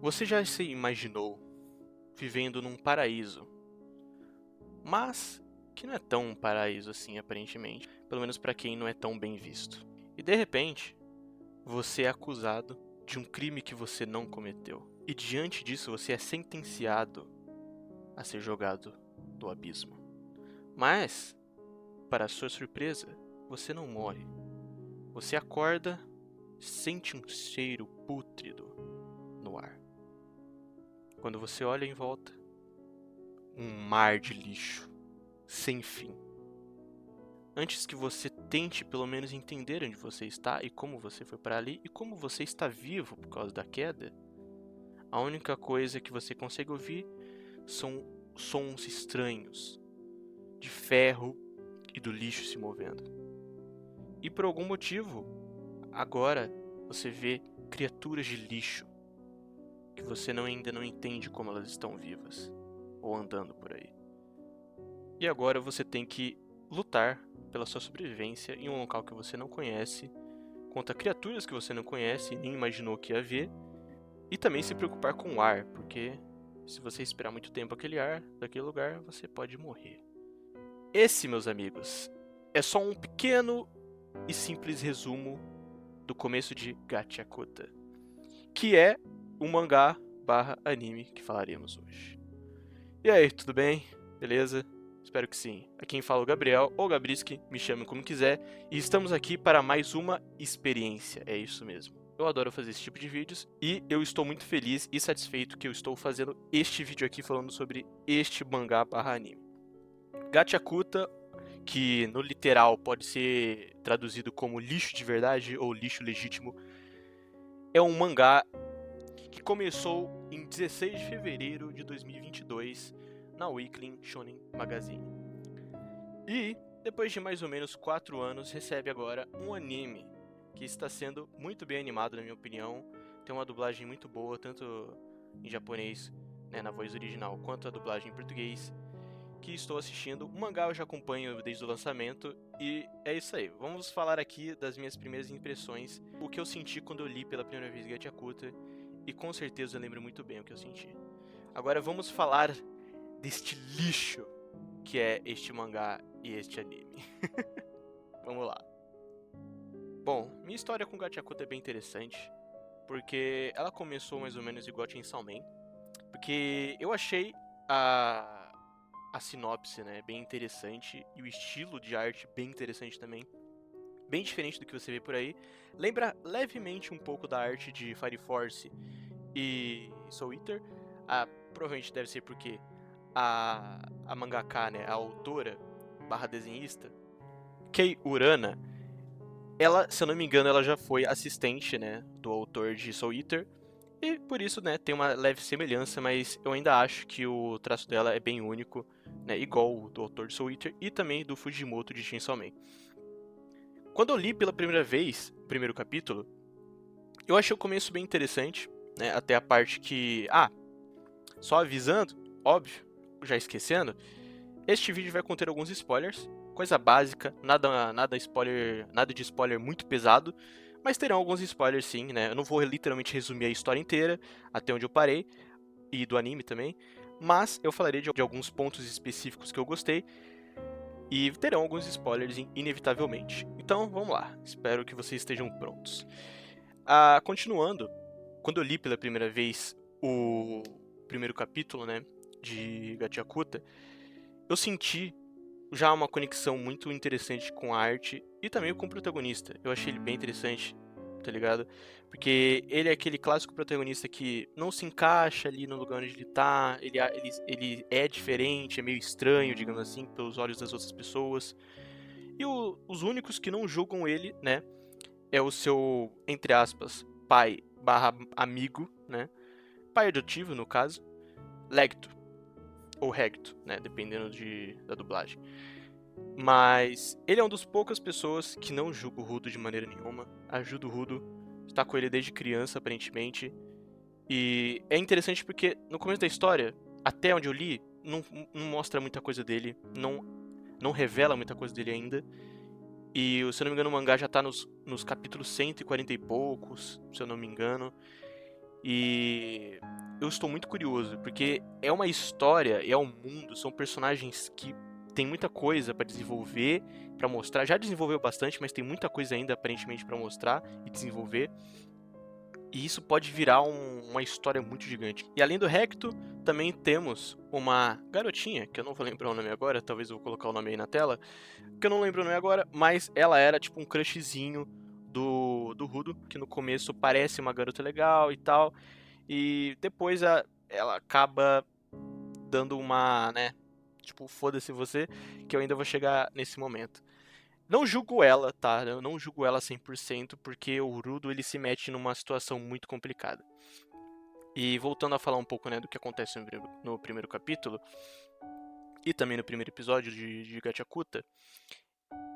Você já se imaginou vivendo num paraíso, mas que não é tão um paraíso assim, aparentemente, pelo menos para quem não é tão bem visto. E de repente, você é acusado de um crime que você não cometeu. E diante disso, você é sentenciado a ser jogado do abismo. Mas, para sua surpresa, você não morre. Você acorda, sente um cheiro pútrido no ar. Quando você olha em volta, um mar de lixo, sem fim. Antes que você tente pelo menos entender onde você está e como você foi para ali e como você está vivo por causa da queda, a única coisa que você consegue ouvir são sons estranhos de ferro e do lixo se movendo. E por algum motivo, agora você vê criaturas de lixo que você ainda não entende como elas estão vivas ou andando por aí. E agora você tem que lutar pela sua sobrevivência em um local que você não conhece, contra criaturas que você não conhece e nem imaginou que ia ver, e também se preocupar com o ar, porque se você esperar muito tempo aquele ar daquele lugar, você pode morrer. Esse, meus amigos, é só um pequeno e simples resumo do começo de Gachakuta, que é o mangá barra anime que falaremos hoje. E aí, tudo bem? Beleza? Espero que sim. Aqui quem fala é o Gabriel, ou Gabriski, me chame como quiser, e estamos aqui para mais uma experiência, é isso mesmo. Eu adoro fazer esse tipo de vídeos, e eu estou muito feliz e satisfeito que eu estou fazendo este vídeo aqui falando sobre este mangá barra anime. Gachakuta, que no literal pode ser traduzido como lixo de verdade ou lixo legítimo, é um mangá que começou em 16 de fevereiro de 2022 na Weekly Shonen Magazine. E, depois de mais ou menos 4 anos, recebe agora um anime que está sendo muito bem animado, na minha opinião. Tem uma dublagem muito boa, tanto em japonês, né, na voz original, quanto a dublagem em português, que estou assistindo. O mangá eu já acompanho desde o lançamento e é isso aí. Vamos falar aqui das minhas primeiras impressões, o que eu senti quando eu li pela primeira vez Gachakuta, e com certeza eu lembro muito bem o que eu senti. Agora vamos falar deste lixo que é este mangá e este anime. Vamos lá. Bom, minha história com Gachakuta é bem interessante, porque ela começou mais ou menos igual a Chainsaw Man, porque eu achei a sinopse, né, bem interessante e o estilo de arte bem interessante também, bem diferente do que você vê por aí. Lembra levemente um pouco da arte de Fire Force e Soul Eater. Provavelmente deve ser porque a mangaka, né, a autora barra desenhista, Kei Urana, ela, se eu não me engano, ela já foi assistente, né, do autor de Soul Eater, e por isso, né, tem uma leve semelhança, mas eu ainda acho que o traço dela é bem único, né, igual o do autor de Soul Eater e também do Fujimoto de Chainsaw Man. Quando eu li pela primeira vez o primeiro capítulo, eu achei o começo bem interessante, né, até a parte que, só avisando, óbvio, já esquecendo, este vídeo vai conter alguns spoilers, coisa básica, nada spoiler, nada de spoiler muito pesado, mas terão alguns spoilers sim, né? Eu não vou literalmente resumir a história inteira, até onde eu parei, e do anime também, mas eu falarei de alguns pontos específicos que eu gostei, e terão alguns spoilers inevitavelmente. Então, vamos lá, espero que vocês estejam prontos. Continuando, quando eu li pela primeira vez o primeiro capítulo, né, de Gachakuta, eu senti já uma conexão muito interessante com a arte e também com o protagonista. Eu achei ele bem interessante, tá ligado? Porque ele é aquele clássico protagonista que não se encaixa ali no lugar onde ele tá, ele é diferente, é meio estranho, digamos assim, pelos olhos das outras pessoas. E os únicos que não julgam ele, né, é o seu, entre aspas, pai barra amigo, né, pai adotivo no caso, Legto, ou Regto, né, dependendo da dublagem. Mas ele é uma das poucas pessoas que não julga o Rudo de maneira nenhuma. Ajuda o Rudo, está com ele desde criança, aparentemente. E é interessante porque no começo da história, até onde eu li, não mostra muita coisa dele, não revela muita coisa dele ainda. E se eu não me engano, o mangá já tá nos capítulos 140 e poucos, se eu não me engano. E eu estou muito curioso, porque é uma história, é um mundo, são personagens que tem muita coisa pra desenvolver, pra mostrar. Já desenvolveu bastante, mas tem muita coisa ainda aparentemente pra mostrar e desenvolver. E isso pode virar uma história muito gigante. E além do Recto, também temos uma garotinha, que eu não vou lembrar o nome agora, talvez eu vou colocar o nome aí na tela, que eu não lembro o nome agora, mas ela era tipo um crushzinho do Rudo, que no começo parece uma garota legal e tal, e depois ela acaba dando uma, né, tipo, foda-se você, que eu ainda vou chegar nesse momento. Não julgo ela, tá? Eu não julgo ela 100%, porque o Rudo ele se mete numa situação muito complicada. E voltando a falar um pouco, né, do que acontece no primeiro capítulo, e também no primeiro episódio de Gachakuta,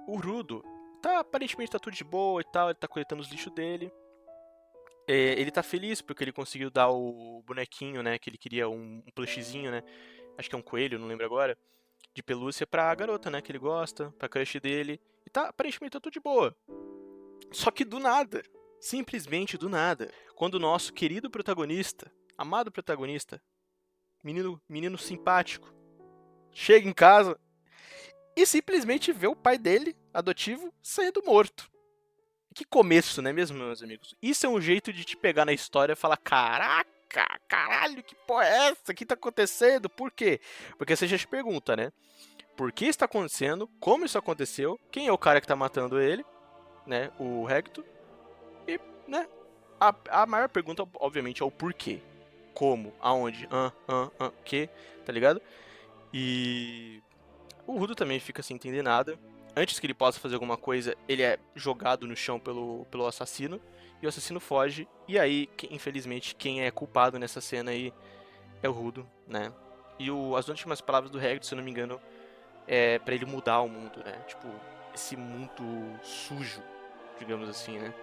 o Rudo aparentemente tá tudo de boa e tal, ele tá coletando os lixos dele. Ele tá feliz porque ele conseguiu dar o bonequinho, né, que ele queria, um plushzinho, né, acho que é um coelho, não lembro agora, de pelúcia pra garota, né, que ele gosta, pra crush dele. E aparentemente tá tudo de boa. Só que do nada, simplesmente do nada, quando o nosso querido protagonista, amado protagonista, menino simpático, chega em casa e simplesmente vê o pai dele, adotivo, saindo morto. Que começo, né mesmo, meus amigos? Isso é um jeito de te pegar na história e falar: caraca, caralho, que porra é essa? O que tá acontecendo? Por quê? Porque você já te pergunta, né? Por que isso tá acontecendo? Como isso aconteceu? Quem é o cara que tá matando ele? Né? O Recto. E, né? A maior pergunta, obviamente, é o porquê. Como? Aonde? Que? Tá ligado? E o Rudo também fica sem entender nada. Antes que ele possa fazer alguma coisa, ele é jogado no chão pelo assassino. E o assassino foge. E aí, infelizmente, quem é culpado nessa cena aí é o Rudo, né? E as últimas palavras do Hagrid, se eu não me engano, é pra ele mudar o mundo, né? Tipo, esse mundo sujo, digamos assim, né?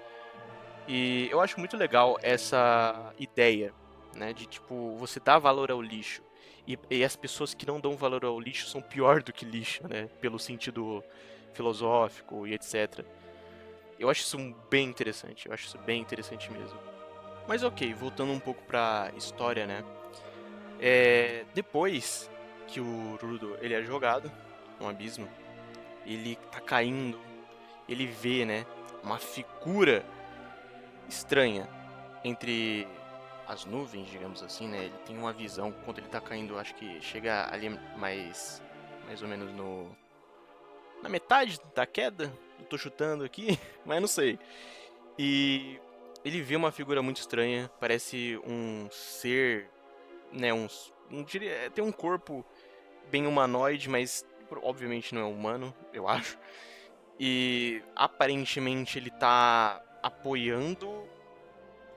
E eu acho muito legal essa ideia, né? De, tipo, você dar valor ao lixo. E as pessoas que não dão valor ao lixo são pior do que lixo, né? Pelo sentido filosófico e etc. Eu acho isso bem interessante, eu acho isso bem interessante mesmo. Mas ok, voltando um pouco pra história, né? Depois que o Rudo ele é jogado no abismo, ele tá caindo, ele vê, né? Uma figura estranha entre as nuvens, digamos assim, né? Ele tem uma visão quando ele tá caindo, acho que chega ali mais ou menos na metade da queda. Eu tô chutando aqui, mas não sei. E ele vê uma figura muito estranha, parece um ser, né, tem um corpo bem humanoide, mas obviamente não é humano, eu acho. E aparentemente ele tá apoiando.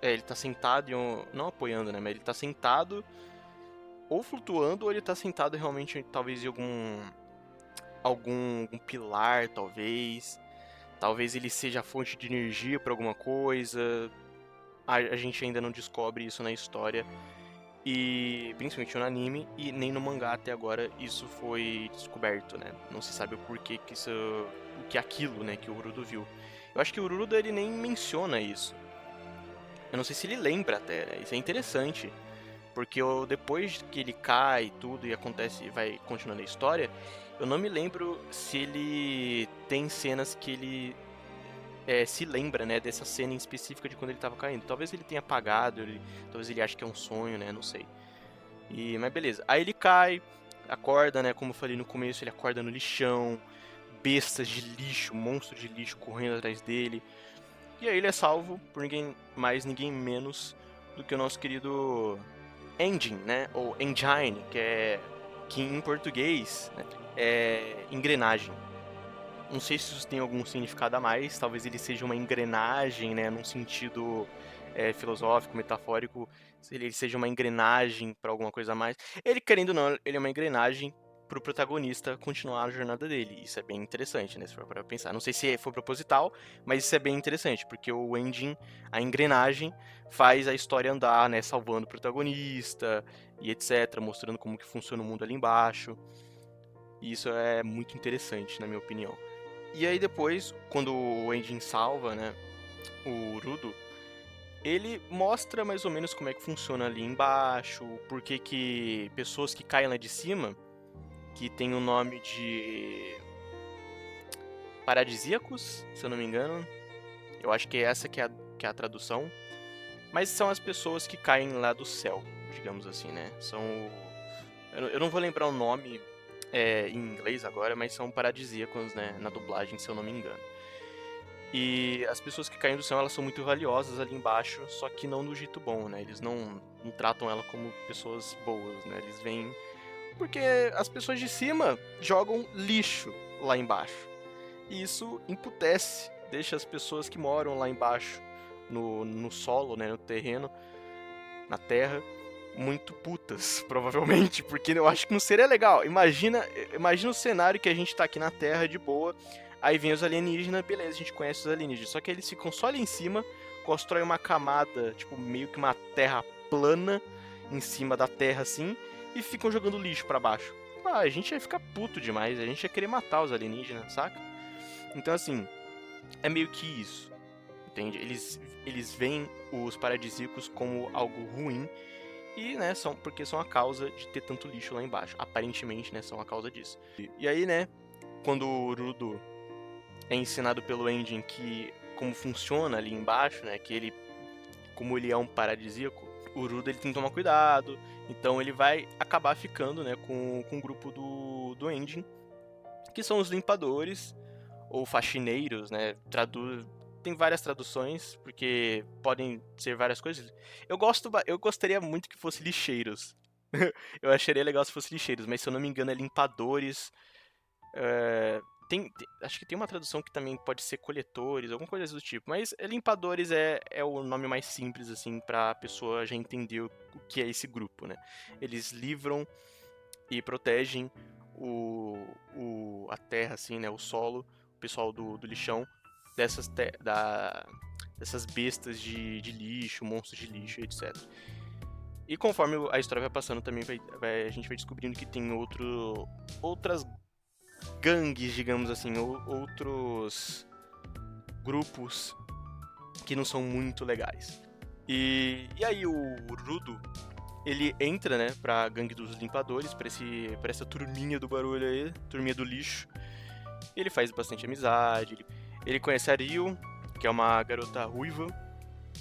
Ele tá sentado em um. Não apoiando, né? Mas ele tá sentado. Ou flutuando, ou ele tá sentado realmente, talvez em algum pilar, talvez. Talvez ele seja a fonte de energia pra alguma coisa. A gente ainda não descobre isso na história. E principalmente no anime e nem no mangá até agora isso foi descoberto, né? Não se sabe o porquê que isso. O que é aquilo, né? Que o Urudo viu. Eu acho que o Urudo ele nem menciona isso. Eu não sei se ele lembra até, né? Isso é interessante. Porque depois que ele cai e tudo e acontece, vai continuando a história, eu não me lembro se ele tem cenas que ele se lembra, né, dessa cena em específica de quando ele tava caindo. Talvez ele tenha apagado, talvez ele ache que é um sonho, né, não sei. Mas beleza. Aí ele cai, acorda, né, como eu falei no começo, ele acorda no lixão, bestas de lixo, monstros de lixo correndo atrás dele. E aí ele é salvo por ninguém mais, ninguém menos do que o nosso querido engine, né? Ou engine, que em português, né, é engrenagem. Não sei se isso tem algum significado a mais, talvez ele seja uma engrenagem, né, num sentido filosófico, metafórico, se ele seja uma engrenagem para alguma coisa a mais. Ele, querendo ou não, ele é uma engrenagem pro protagonista continuar a jornada dele. Isso é bem interessante, né, se for para pensar. Não sei se foi proposital, mas isso é bem interessante, porque o engine, a engrenagem, faz a história andar, né, salvando o protagonista e etc, mostrando como que funciona o mundo ali embaixo. E isso é muito interessante, na minha opinião. E aí depois, quando o engine salva, né, o Rudo, ele mostra mais ou menos como é que funciona ali embaixo, por que pessoas que caem lá de cima, que tem o nome de paradisíacos, se eu não me engano. Eu acho que essa que é a tradução. Mas são as pessoas que caem lá do céu, digamos assim, né? Eu não vou lembrar o nome em inglês agora, mas são paradisíacos, né? Na dublagem, se eu não me engano. E as pessoas que caem do céu, elas são muito valiosas ali embaixo, só que não do jeito bom, né? Eles não tratam ela como pessoas boas, né? Eles vêm... Porque as pessoas de cima jogam lixo lá embaixo. E isso emputece, deixa as pessoas que moram lá embaixo, no solo, né? No terreno, na terra, muito putas, provavelmente. Porque eu acho que não seria legal. Imagina o cenário que a gente tá aqui na Terra de boa. Aí vem os alienígenas, beleza, a gente conhece os alienígenas. Só que eles ficam só ali em cima, constroem uma camada, tipo, meio que uma terra plana em cima da terra, assim, e ficam jogando lixo pra baixo. Ah, a gente ia ficar puto demais, a gente ia querer matar os alienígenas, saca? Então, assim, é meio que isso, entende? Eles veem os paradisíacos como algo ruim, e, né, porque são a causa de ter tanto lixo lá embaixo. Aparentemente, né, são a causa disso. E aí, né, quando o Rudo é ensinado pelo Engine que como funciona ali embaixo, né? Que ele, como ele é um paradisíaco, o Rudo ele tem que tomar cuidado. Então ele vai acabar ficando, né? Com o grupo do Engine, que são os limpadores ou faxineiros, né? Tem várias traduções, porque podem ser várias coisas. Eu gostaria muito que fosse lixeiros. Eu acharia legal se fosse lixeiros, mas se eu não me engano é limpadores. Acho que tem uma tradução que também pode ser coletores, alguma coisa do tipo. Mas limpadores é o nome mais simples, assim, pra pessoa já entender o que é esse grupo, né? Eles livram e protegem a terra, assim, né? O solo, o pessoal do lixão, dessas bestas de lixo, monstros de lixo, etc. E conforme a história vai passando, também a gente vai descobrindo que tem outras gangues, digamos assim, outros grupos que não são muito legais. E aí o Rudo, ele entra, né, pra gangue dos limpadores, pra essa turminha do barulho aí, turminha do lixo. Ele faz bastante amizade, ele conhece a Ryo, que é uma garota ruiva,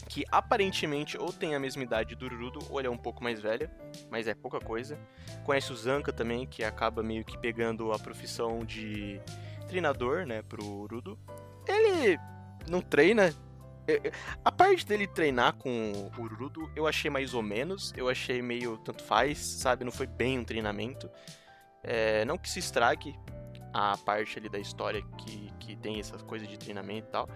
que aparentemente ou tem a mesma idade do Rudo, ou ela é um pouco mais velha, mas é pouca coisa. Conhece o Zanka também, que acaba meio que pegando a profissão de treinador, né, pro Rudo. Ele não treina. A parte dele treinar com o Rudo, eu achei mais ou menos. Eu achei meio tanto faz, sabe? Não foi bem um treinamento. Não que se estrague a parte ali da história que tem essas coisas de treinamento e tal.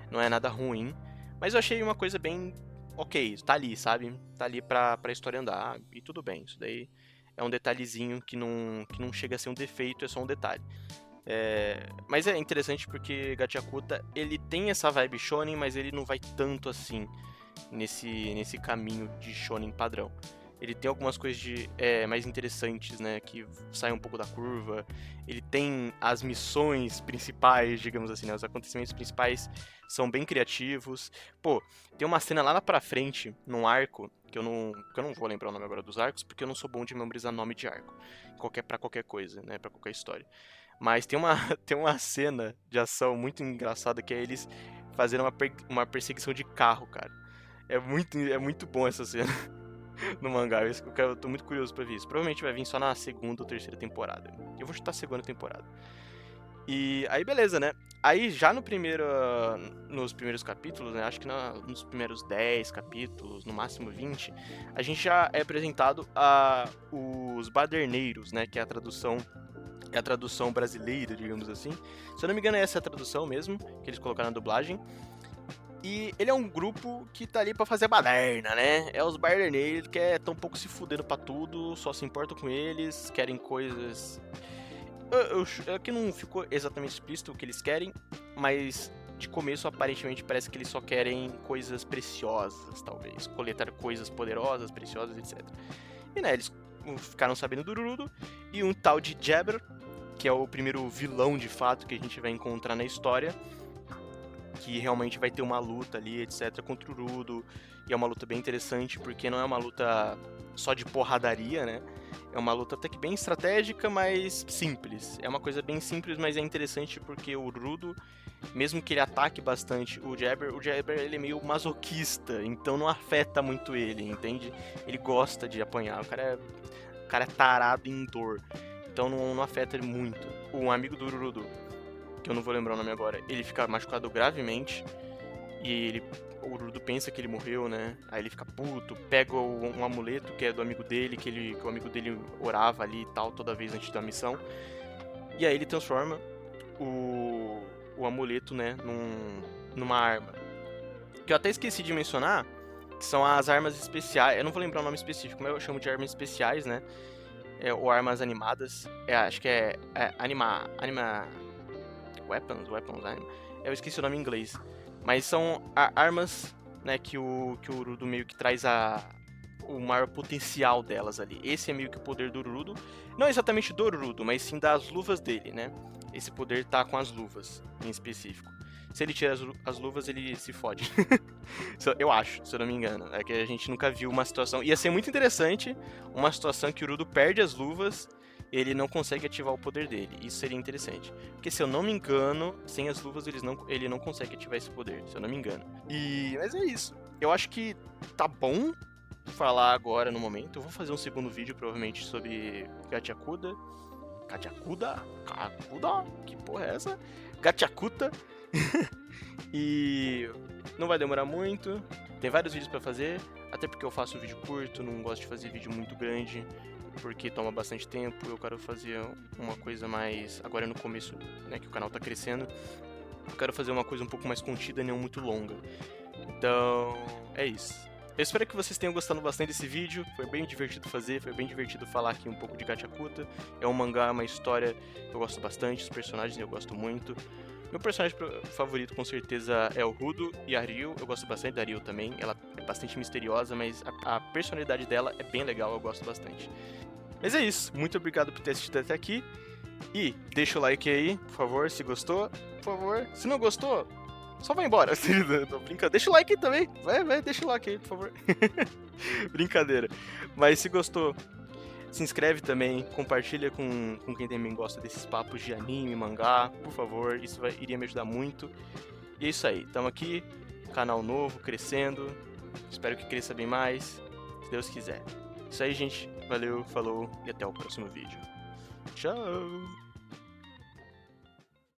Não é nada ruim. Mas eu achei uma coisa bem ok, tá ali, sabe? Tá ali pra história andar e tudo bem. Isso daí é um detalhezinho que não chega a ser um defeito, é só um detalhe. Mas é interessante porque Gachakuta, ele tem essa vibe shonen, mas ele não vai tanto assim nesse caminho de shonen padrão. Ele tem algumas coisas mais interessantes, né, que saem um pouco da curva. Ele tem as missões principais, digamos assim, né, os acontecimentos principais são bem criativos. Pô, tem uma cena lá pra frente, num arco, que eu não vou lembrar o nome agora dos arcos, porque eu não sou bom de memorizar nome de arco. Pra qualquer coisa, né, pra qualquer história. Mas tem tem uma cena de ação muito engraçada que é eles fazendo uma perseguição de carro, cara. É muito bom essa cena no mangá. Eu tô muito curioso pra ver isso. Provavelmente vai vir só na segunda ou terceira temporada. Eu vou chutar a segunda temporada. E aí, beleza, né? Aí já nos primeiros capítulos, né? Acho que nos primeiros 10 capítulos, no máximo 20, a gente já é apresentado a os baderneiros, né? Que é a tradução brasileira, digamos assim. Se eu não me engano, essa é a tradução mesmo, que eles colocaram na dublagem. E ele é um grupo que tá ali pra fazer baderna, né? É os baderneiros que tão um pouco se fudendo pra tudo, só se importam com eles, querem coisas... Aqui não ficou exatamente explícito o que eles querem, mas de começo aparentemente parece que eles só querem coisas preciosas, talvez. Coletar coisas poderosas, preciosas, etc. E né, eles ficaram sabendo do Rudo, e um tal de Jabber, que é o primeiro vilão de fato que a gente vai encontrar na história, que realmente vai ter uma luta ali, etc, contra o Rudo, e é uma luta bem interessante, porque não é uma luta só de porradaria, né? É uma luta até que bem estratégica, mas simples. É uma coisa bem simples, mas é interessante porque o Rudo, mesmo que ele ataque bastante o Jabber ele é meio masoquista, então não afeta muito ele, entende? Ele gosta de apanhar, o cara é tarado em dor, então não afeta ele muito. Um amigo do Rudo, que eu não vou lembrar o nome agora, ele fica machucado gravemente, e o Rudo pensa que ele morreu, né? Aí ele fica puto, pega um amuleto que é do amigo dele, que o amigo dele orava ali e tal, toda vez antes da missão. E aí ele transforma o amuleto, né, numa arma. Que eu até esqueci de mencionar, que são as armas especiais. Eu não vou lembrar o nome específico, mas eu chamo de armas especiais, né? Ou armas animadas. Acho que é anima Weapons, né? Eu esqueci o nome em inglês. Mas são armas, né, que o Rudo meio que traz o maior potencial delas ali. Esse é meio que o poder do Rudo. Não exatamente do Rudo, mas sim das luvas dele, né? Esse poder tá com as luvas, em específico. Se ele tira as luvas, ele se fode. Eu acho, se eu não me engano. É que a gente nunca viu uma situação... Ia ser muito interessante uma situação que o Rudo perde as luvas e ele não consegue ativar o poder dele. Isso seria interessante. Porque, se eu não me engano, sem as luvas ele não consegue ativar esse poder, se eu não me engano. Mas é isso. Eu acho que tá bom falar agora no momento. Eu vou fazer um segundo vídeo, provavelmente, sobre Gachakuda. Gachakuda? Que porra é essa? Gachakuta. E não vai demorar muito. Tem vários vídeos pra fazer. Até porque eu faço vídeo curto, não gosto de fazer vídeo muito grande, porque toma bastante tempo. Eu quero fazer uma coisa mais... Agora no começo, né, que o canal tá crescendo, eu quero fazer uma coisa um pouco mais contida e não muito longa. Então, é isso. Eu espero que vocês tenham gostado bastante desse vídeo. Foi bem divertido fazer, foi bem divertido falar aqui um pouco de Gachakuta. É um mangá, uma história que eu gosto bastante, os personagens eu gosto muito. Meu personagem favorito com certeza é o Rudo e a Ryu. Eu gosto bastante da Ryu também. Ela é bastante misteriosa, mas a personalidade dela é bem legal, eu gosto bastante. Mas é isso, muito obrigado por ter assistido até aqui. E deixa o like aí, por favor, se gostou, por favor. Se não gostou, só vai embora. Brincadeira. Deixa o like aí também. Vai, deixa o like aí, por favor. Brincadeira. Mas se gostou, se inscreve também, compartilha com quem também gosta desses papos de anime, mangá, por favor, isso iria me ajudar muito. E é isso aí, estamos aqui, canal novo, crescendo, espero que cresça bem mais, se Deus quiser. Isso aí, gente, valeu, falou e até o próximo vídeo. Tchau!